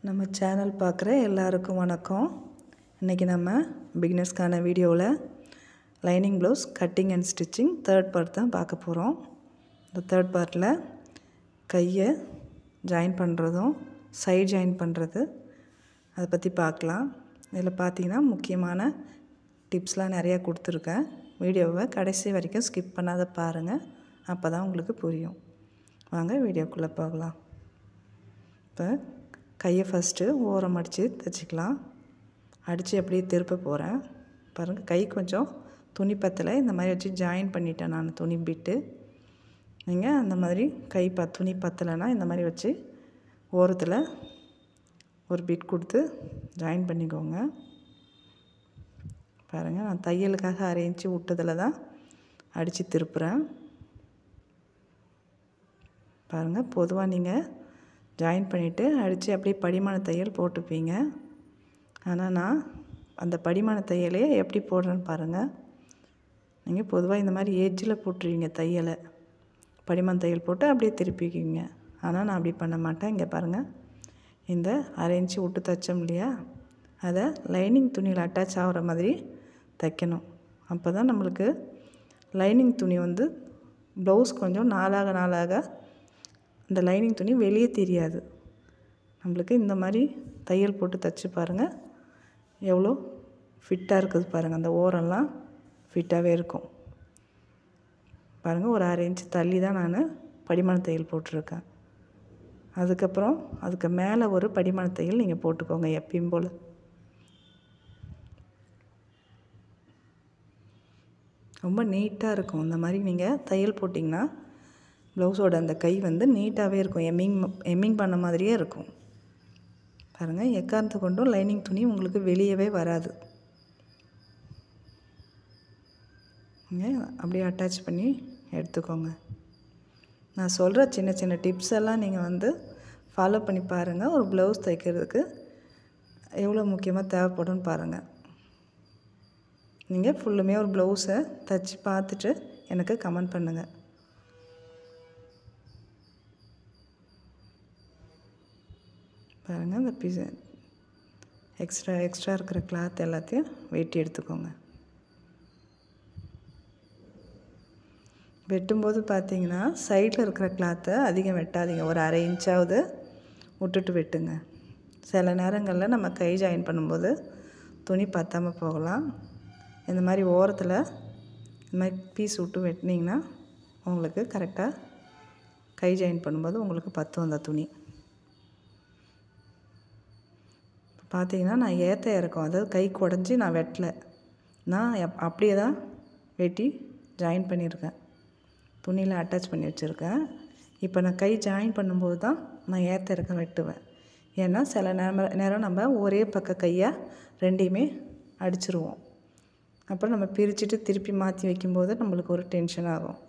நம்ம சேனல் பார்க்குற எல்லாருக்கும் வணக்கம். இன்றைக்கி நம்ம பிகினர்ஸ்க்கான வீடியோவில் lining blouse cutting and stitching third part தான் பார்க்க போகிறோம். இந்த தேர்ட் பார்ட்டில் கையை ஜாயின் பண்ணுறதும் சைட் ஜாயின் பண்ணுறது அதை பற்றி பார்க்கலாம். இதில் பார்த்திங்கன்னா முக்கியமான டிப்ஸ்லாம் நிறையா கொடுத்துருக்கேன். வீடியோவை கடைசி வரைக்கும் ஸ்கிப் பண்ணாத பாருங்கள், அப்போ தான் உங்களுக்கு புரியும். வாங்க வீடியோக்குள்ளே போகலாம். இப்போ கையை ஃபஸ்ட்டு ஓரம் அடித்து தைச்சிக்கலாம். அடித்து அப்படியே திருப்ப போகிறேன். பாருங்கள், கை கொஞ்சம் துணி பத்தலை, இந்த மாதிரி வச்சு ஜாயின் பண்ணிட்டேன் நான் துணி பிட்டு. நீங்கள் அந்த மாதிரி கை துணி பத்தலைன்னா இந்த மாதிரி வச்சு ஓரத்தில் ஒரு பிட் கொடுத்து ஜாயின் பண்ணிக்கோங்க. பாருங்கள், நான் தையலுக்காக 1/2 இன்ச்சு விட்டதில் தான் அடித்து திருப்புறேன். பாருங்கள், பொதுவாக நீங்கள் ஜாயின் பண்ணிவிட்டு அடித்து அப்படியே படிமான தையல் போட்டுப்பீங்க. ஆனால் நான் அந்த படிமான தையலே எப்படி போடுறேன்னு பாருங்கள். நீங்கள் பொதுவாக இந்த மாதிரி ஏஜில் போட்டுருவீங்க தையலை, படிமான தையல் போட்டு அப்படியே திருப்பிக்குவீங்க. ஆனால் நான் அப்படி பண்ண மாட்டேன். இங்கே பாருங்கள், இந்த 1/2 இன்ச்சு விட்டு தைச்சோம் இல்லையா, அதை லைனிங் துணியில் அட்டாச் ஆகிற மாதிரி தைக்கணும். அப்போ தான் நம்மளுக்கு லைனிங் துணி ப்ளவுஸ் கொஞ்சம் நாளாக இந்த லைனிங் துணி வெளியே தெரியாது. நம்மளுக்கு இந்த மாதிரி தையல் போட்டு தைச்சி பாருங்கள், எவ்வளோ ஃபிட்டாக இருக்குது பாருங்கள். அந்த ஓரம்லாம் ஃபிட்டாகவே இருக்கும். பாருங்கள், ஒரு 1/2 இன்ச்சு தள்ளி தான் நான் படிமான தையல் போட்டிருக்கேன். அதுக்கப்புறம் அதுக்கு மேலே ஒரு படிமான தையல் நீங்கள் போட்டுக்கோங்க எப்பயும் போல். ரொம்ப நீட்டாக இருக்கும். இந்த மாதிரி நீங்கள் தையல் போட்டிங்கன்னா ப்ளவுஸோட அந்த கை நீட்டாகவே இருக்கும். எம்மிங் பண்ண மாதிரியே இருக்கும். பாருங்கள், எக்காரணத்தை கொண்டும் லைனிங் துணி உங்களுக்கு வெளியவே வராது. அப்படியே அட்டாச் பண்ணி எடுத்துக்கோங்க. நான் சொல்கிற சின்ன சின்ன டிப்ஸ் எல்லாம் நீங்கள் ஃபாலோ பண்ணி பாருங்கள். ஒரு ப்ளவுஸ் தைக்கிறதுக்கு எவ்வளோ முக்கியமாக தேவைப்படும்னு பாருங்கள். நீங்கள் ஃபுல்லுமே ஒரு ப்ளவுஸை தைச்சி பார்த்துட்டு எனக்கு கமெண்ட் பண்ணுங்கள். பாருங்கள், இந்த எக்ஸ்ட்ரா இருக்கிற கிளாத் எல்லாத்தையும் வெட்டி எடுத்துக்கோங்க. வெட்டும்போது பார்த்தீங்கன்னா சைடில் இருக்கிற கிளாத்தை அதிகம் வெட்டாதீங்க. ஒரு 1/2 இன்ச்சாவது விட்டுட்டு வெட்டுங்க. சில நேரங்களில் நம்ம கை ஜாயின் பண்ணும்போது துணி பத்தாமல் போகலாம். இந்த மாதிரி ஓரத்தில் இந்த மாதிரி பீஸ் விட்டு வெட்டினீங்கன்னா உங்களுக்கு கரெக்டாக கை ஜாயின் பண்ணும்போது உங்களுக்கு பத்தும் அந்த துணி. பார்த்தீங்கன்னா நான் ஏற்ற இறக்கம், அதாவது கை குடஞ்சி நான் வெட்டலை, நான் அப்படியே தான் வெட்டி ஜாயின் பண்ணியிருக்கேன். துணியில் அட்டாச் பண்ணி வச்சுருக்கேன். இப்போ நான் கை ஜாயின் பண்ணும்போது தான் நான் ஏற்ற இறக்கம் வெட்டுவேன். ஏன்னா சில நேரம் நம்ம ஒரே பக்க கையாக ரெண்டையுமே அடிச்சிருவோம். அப்புறம் நம்ம பிரிச்சுட்டு திருப்பி மாற்றி வைக்கும்போது நம்மளுக்கு ஒரு டென்ஷன் ஆகும்.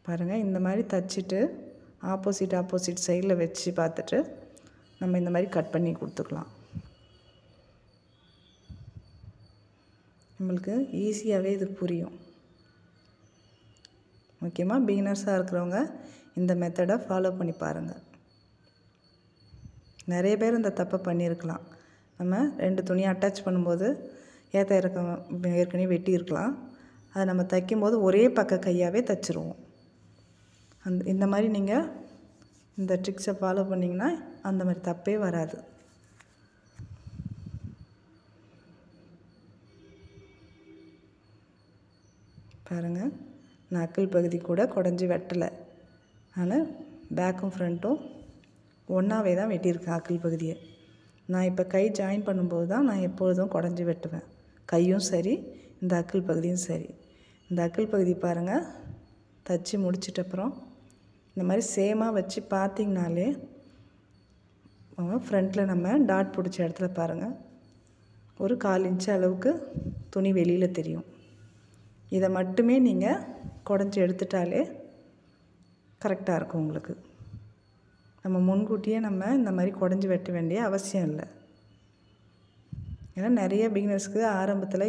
பாருங்கள், இந்த மாதிரி தைச்சிட்டு ஆப்போசிட் சைடில் வச்சு பார்த்துட்டு நம்ம இந்த மாதிரி கட் பண்ணி கொடுத்துக்கலாம். நம்மளுக்கு ஈஸியாகவே இது புரியும். முக்கியமாக பிகினர்ஸாக இருக்கிறவங்க இந்த மெத்தடை ஃபாலோ பண்ணி பாருங்கள். நிறைய பேர் இந்த தப்பை பண்ணியிருக்கலாம். நம்ம 2 துணியை அட்டாச் பண்ணும்போது ஏற்ற இறக்கம் ஏற்கனவே வெட்டியிருக்கலாம். அதை நம்ம தைக்கும்போது ஒரே பக்க கையாகவே தைச்சிருவோம். இந்த மாதிரி நீங்கள் இந்த ட்ரிக்ஸை ஃபாலோ பண்ணிங்கன்னா அந்த மாதிரி தப்பே வராது. பாருங்கள், நான் அக்கிள் பகுதி கூட குடஞ்சி வெட்டலை. நான் பேக்கும் ஃப்ரண்ட்டும் ஒன்றாவே தான் வெட்டியிருக்கேன் அக்கிள் பகுதியை. நான் இப்போ கை ஜாயின் பண்ணும்போது தான் நான் எப்பொழுதும் குடஞ்சி வெட்டுவேன். கையும் சரி, இந்த அக்கிள் பகுதியும் சரி. இந்த அக்கிள் பகுதி பாருங்கள், தைச்சி முடிச்சிட்டப்புறம் இந்த மாதிரி சேமாக வச்சு பார்த்திங்கனாலே ஃப்ரண்ட்டில் நம்ம டாட் பிடிச்ச இடத்துல பாருங்கள் ஒரு 1/4 இன்ச்சு அளவுக்கு துணி வெளியில் தெரியும். இதை மட்டுமே நீங்கள் குடஞ்சி எடுத்துட்டாலே கரெக்டாக இருக்கும் உங்களுக்கு. நம்ம முன்கூட்டியே இந்த மாதிரி குடஞ்சி வெட்ட வேண்டிய அவசியம் இல்லை. ஏன்னா நிறைய பிகினர்ஸ்க்கு ஆரம்பத்தில்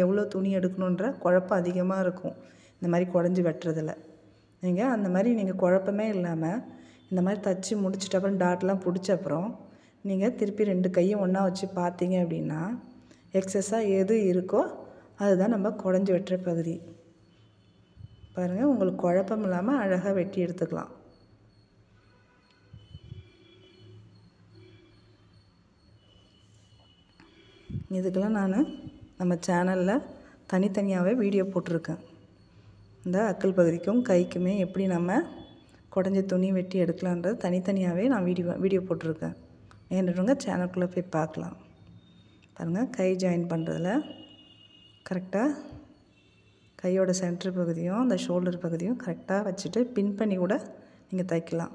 எவ்வளோ துணி எடுக்கணுன்ற குழப்பம் அதிகமாக இருக்கும் இந்த மாதிரி குடஞ்சி வெட்டுறதில். அந்த மாதிரி நீங்கள் குழப்பமே இல்லாமல் இந்த மாதிரி தைச்சி முடிச்சிட்ட அப்புறம் டாட்லாம் பிடிச்ச அப்புறம் நீங்கள் திருப்பி 2 கையும் ஒன்றா வச்சு பார்த்தீங்க அப்படின்னா எக்ஸஸாக எது இருக்கோ அதுதான் நம்ம குடஞ்சி வெட்டுற பகுதி. பாருங்கள், உங்களுக்கு குழப்பம் இல்லாமல் அழகாக வெட்டி எடுத்துக்கலாம். இதுக்கெல்லாம் நான் நம்ம சேனலில் தனித்தனியாகவே வீடியோ போட்டிருக்கேன். இந்த அக்கல் பகுதிக்கும் கைக்குமே எப்படி நம்ம குடஞ்சி துணி வெட்டி எடுக்கலான்றது தனித்தனியாகவே நான் வீடியோ போட்டிருக்கேன். வேணுறவங்க சேனலுக்குள்ளே போய் பார்க்கலாம். பாருங்கள், கை ஜாயின் பண்ணுறதுல கரெக்டாக கையோட சென்டர் பகுதியும் அந்த ஷோல்டர் பகுதியும் கரெக்டாக வச்சுட்டு பின் பண்ணி கூட நீங்கள் தைக்கலாம்.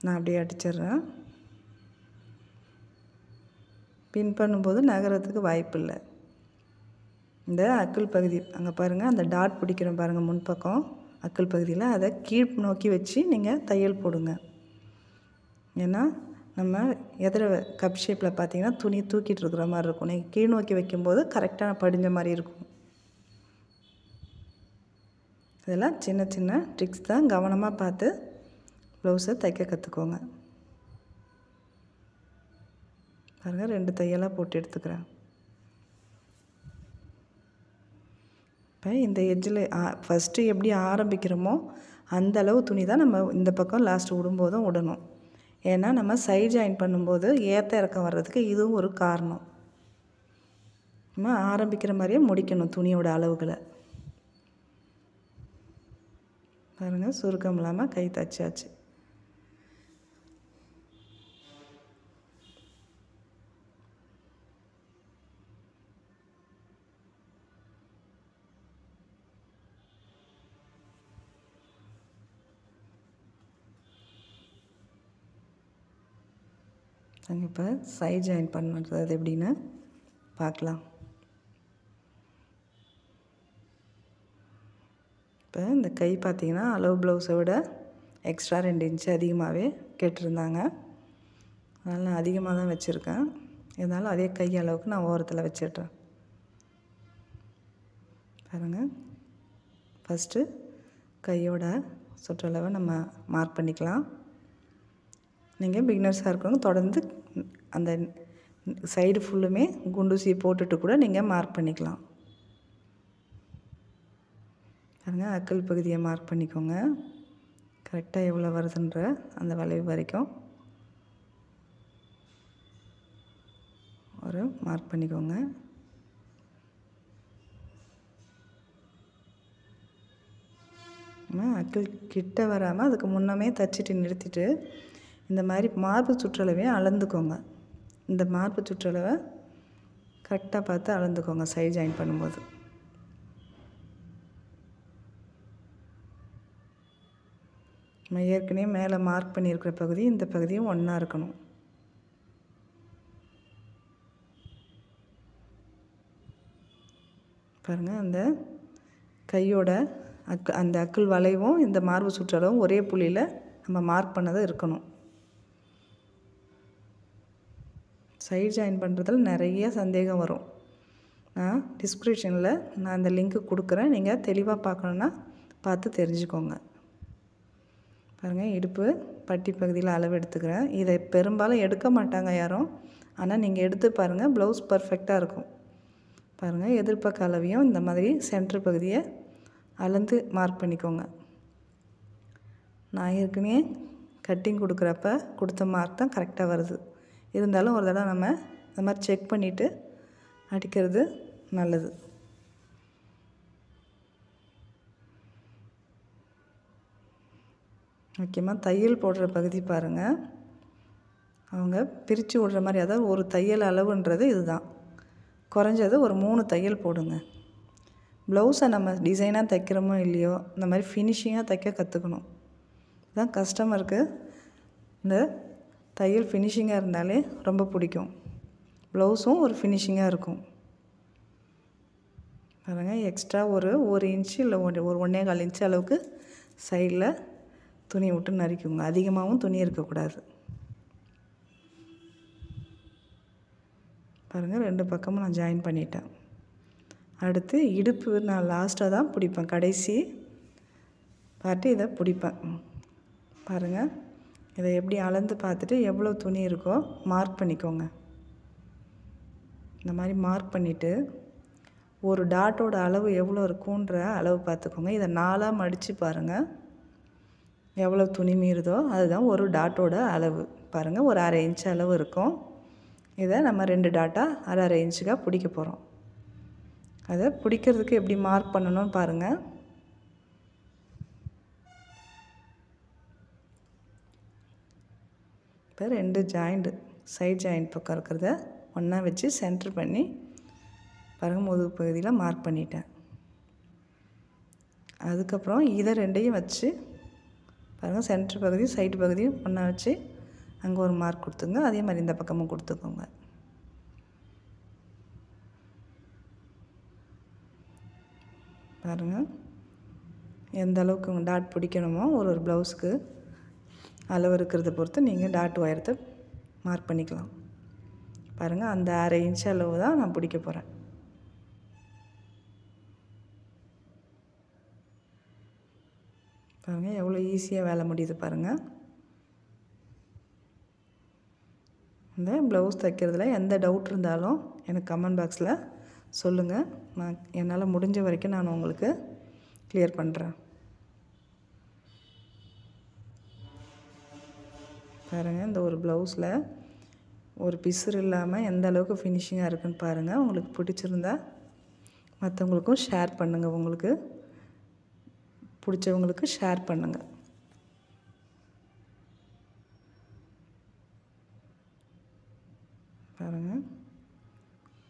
நான் அப்படியே அடிச்சிடுறேன். பின் பண்ணும்போது நகரத்துக்கு வாய்ப்பு இல்லை. இந்த அக்கல் பகுதி அங்கே பாருங்கள், அந்த டாட் பிடிக்கிறோம் பாருங்கள் முன்பக்கம் அக்கல் பகுதியில், அதை கீழ் நோக்கி வச்சு நீங்கள் தையல் போடுங்க. ஏன்னா நம்ம எதிர கப் ஷேப்பில் பார்த்தீங்கன்னா துணி தூக்கிட்டு இருக்கிற மாதிரி இருக்கும். நீங்கள் கீழ் நோக்கி வைக்கும்போது கரெக்டாக படிஞ்ச மாதிரி இருக்கும். இதெல்லாம் சின்ன சின்ன ட்ரிக்ஸ் தான். கவனமாக பார்த்து ப்ளவுஸை தைக்க கற்றுக்கோங்க. பாருங்கள், 2 தையலாக போட்டு எடுத்துக்கிறேன். இப்போ இந்த எட்ஜில் ஃபஸ்ட்டு எப்படி ஆரம்பிக்கிறோமோ அந்த அளவு துணி தான் நம்ம இந்த பக்கம் லாஸ்ட்டு விடும்போதும் விடணும். ஏன்னா நம்ம சைட் ஜாயின் பண்ணும்போது ஏற்ற இறக்கம் வர்றதுக்கு இதுவும் ஒரு காரணம். நம்ம ஆரம்பிக்கிற மாதிரியே முடிக்கணும் துணியோட அளவுகளை. பாருங்கள், சுருக்கம் இல்லாமல் கை தைச்சாச்சு. நாங்கள் இப்போ சைட் ஜாயின் பண்ணுறது எப்படின்னு பார்க்கலாம். இப்போ இந்த கை பார்த்திங்கன்னா அளவு ப்ளவுஸை விட எக்ஸ்ட்ரா 2 இன்ச்சு அதிகமாகவே கேட்டிருந்தாங்க. அதனால் நான் அதிகமாக தான் வச்சுருக்கேன். இருந்தாலும் அதே கை அளவுக்கு நான் ஓரத்தில் வச்சிடுறேன். பாருங்கள், ஃபஸ்ட்டு கையோட சுற்றளவை நம்ம மார்க் பண்ணிக்கலாம். நீங்கள் பிகினர்ஸாக இருக்கவங்க தொடர்ந்து அந்த சைடு ஃபுல்லுமே குண்டூசி போட்டுட்டு கூட நீங்கள் மார்க் பண்ணிக்கலாம். பாருங்கள், அக்கல் பகுதியை மார்க் பண்ணிக்கோங்க. கரெக்டாக எவ்வளோ வருதுன்ற அந்த வளைவு வரைக்கும் ஒரு மார்க் பண்ணிக்கோங்க. அக்கல் கிட்ட வராமல் அதுக்கு முன்னமே தைச்சிட்டு நிறுத்திட்டு இந்த மாதிரி மார்பு சுற்றளவையும் அளந்துக்கோங்க. இந்த மார்பு சுற்றளவை கரெக்டாக பார்த்து அளந்துக்கோங்க சைட் ஜாயின் பண்ணும்போது. நம்ம ஏற்கனவே மேலே மார்க் பண்ணியிருக்கிற பகுதி இந்த பகுதியும் ஒன்றா இருக்கணும். பாருங்கள், அந்த கையோட அந்த அக்கல் வளைவும் இந்த மார்பு சுற்றளவும் ஒரே புள்ளியில் நம்ம மார்க் பண்ணதை இருக்கணும். சைட் ஜாயின் பண்ணுறதுல நிறைய சந்தேகம் வரும். நான் டிஸ்கிரிப்ஷனில் நான் அந்த லிங்க்கு கொடுக்குறேன். நீங்கள் தெளிவாக பார்க்கணுன்னா பார்த்து தெரிஞ்சுக்கோங்க. பாருங்கள், இடுப்பு பட்டி பகுதியில் அளவு எடுத்துக்கிறேன். இதை பெரும்பாலும் எடுக்க மாட்டாங்க யாரும். ஆனால் நீங்கள் எடுத்து பாருங்கள், ப்ளவுஸ் பர்ஃபெக்டாக இருக்கும். பாருங்கள், எதிர்பக்க அளவையும் இந்த மாதிரி சென்டர் பகுதியை அளந்து மார்க் பண்ணிக்கோங்க. நான் ஏற்கனவே கட்டிங் கொடுக்குறப்ப கொடுத்த மார்க் தான் கரெக்டாக வருது. இருந்தாலும் ஒரு தடவை நம்ம இந்த மாதிரி செக் பண்ணிவிட்டு அடிக்கிறது நல்லது. முக்கியமாக தையல் போடுற பகுதி பாருங்கள், அவங்க பிரித்து விடுற மாதிரி, அதாவது ஒரு தையல் அளவுன்றது இதுதான். குறைஞ்சது ஒரு 3 தையல் போடுங்க. ப்ளவுஸை நம்ம டிசைனாக தைக்கிறோமோ இல்லையோ இந்த மாதிரி ஃபினிஷிங்காக தைக்க கற்றுக்கணும். இதுதான் கஸ்டமருக்கு இந்த தையல் ஃபினிஷிங்காக இருந்தாலே ரொம்ப பிடிக்கும். ப்ளவுஸும் ஒரு ஃபினிஷிங்காக இருக்கும். பாருங்கள், எக்ஸ்ட்ரா ஒரு இன்ச்சு இல்லை ஒரு 1.25 இன்ச்சு அளவுக்கு சைடில் துணி விட்டு நறுக்குங்க. அதிகமாகவும் துணி இருக்கக்கூடாது. பாருங்கள், 2 பக்கமும் நான் ஜாயின் பண்ணிட்டேன். அடுத்து இடுப்பு நான் லாஸ்ட்டாக தான் பிடிப்பேன். கடைசி பார்ட்டு இதை பிடிப்பேன். பாருங்கள், இதை எப்படி அளந்து பார்த்துட்டு எவ்வளோ துணி இருக்கோ மார்க் பண்ணிக்கோங்க. இந்த மாதிரி மார்க் பண்ணிவிட்டு ஒரு டாட்டோட அளவு எவ்வளோ இருக்குன்ற அளவு பார்த்துக்கோங்க. இதை 4ஆக மடித்து பாருங்கள். எவ்வளோ துணி மீறுதோ அதுதான் ஒரு டாட்டோட அளவு. பாருங்கள், ஒரு 1/2 இன்ச் அளவு இருக்கும். இதை நம்ம 2 டாட்டாக 1/2 இன்ச்சுக்காக பிடிக்க போகிறோம். அதை பிடிக்கிறதுக்கு எப்படி மார்க் பண்ணணும்னு பாருங்கள். இப்போ 2 ஜாயிண்ட் சைட் ஜாயிண்ட் பக்கம் இருக்கிறத ஒன்றா வச்சு சென்டர் பண்ணி பாருங்கள், முதுகு பகுதியில் மார்க் பண்ணிட்டேன். அதுக்கப்புறம் இதை 2ஐயும் வச்சு பாருங்கள், சென்டர் பகுதியும் சைடு பகுதியும் ஒன்றா வச்சு அங்கே ஒரு மார்க் கொடுத்துங்க. அதே மாதிரி இந்த பக்கமும் கொடுத்துக்கோங்க. பாருங்கள், எந்த அளவுக்கு டாட் பிடிக்கணுமோ ஒரு ப்ளவுஸுக்கு அளவு இருக்கிறத பொறுத்து நீங்கள் டாட் உயரத்தை மார்க் பண்ணிக்கலாம். பாருங்கள், அந்த 1/2 இன்ச் அளவு தான் நான் பிடிக்க போகிறேன். பாருங்கள், எவ்வளோ ஈஸியாக வேலை முடியுது பாருங்கள். இந்த ப்ளவுஸ் தைக்கிறதுல எந்த டவுட் இருந்தாலும் எனக்கு கமெண்ட் பாக்ஸில் சொல்லுங்கள். நான் என்னால் முடிஞ்ச வரைக்கும் நான் உங்களுக்கு கிளியர் பண்ணுறேன். பாருங்கள், இந்த ஒரு ப்ளவுஸில் ஒரு பிசுறு இல்லாமல் எந்த அளவுக்கு ஃபினிஷிங்காக இருக்குன்னு பாருங்கள். உங்களுக்கு பிடிச்சிருந்தா மற்றவங்களுக்கும் ஷேர் பண்ணுங்கள். உங்களுக்கு பிடிச்சவங்களுக்கு ஷேர் பண்ணுங்கள். பாருங்கள்,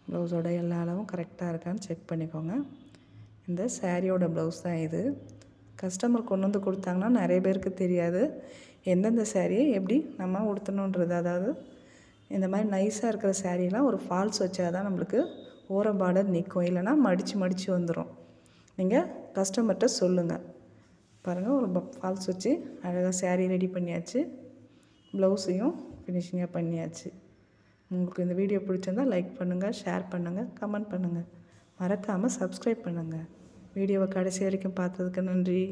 ப்ளவுஸோட எல்லா அளவும் கரெக்டாக இருக்கான்னு செக் பண்ணிக்கோங்க. இந்த சாரியோட ப்ளவுஸ் தான் இது. கஸ்டமர் கொண்டு வந்து கொடுத்தாங்கன்னா நிறைய பேருக்கு தெரியாது எந்தெந்த சாரியை எப்படி நம்ம உடுத்தணுன்றது. அதாவது இந்த மாதிரி நைஸாக இருக்கிற சாரீலாம் ஒரு ஃபால்ஸ் வச்சா தான் நம்மளுக்கு ஓர பார்டர் நிற்கும், இல்லைனா மடித்து வந்துடும். நீங்கள் கஸ்டமர்கிட்ட சொல்லுங்கள். பாருங்கள், ஒரு ஃபால்ஸ் வச்சு அழகாக சாரீ ரெடி பண்ணியாச்சு. ப்ளவுஸையும் ஃபினிஷிங்காக பண்ணியாச்சு. உங்களுக்கு இந்த வீடியோ பிடிச்சிருந்தால் லைக் பண்ணுங்கள், ஷேர் பண்ணுங்கள், கமெண்ட் பண்ணுங்கள். மறக்காமல் சப்ஸ்கிரைப் பண்ணுங்கள். வீடியோவை கடைசி வரைக்கும் பார்த்ததுக்கு நன்றி.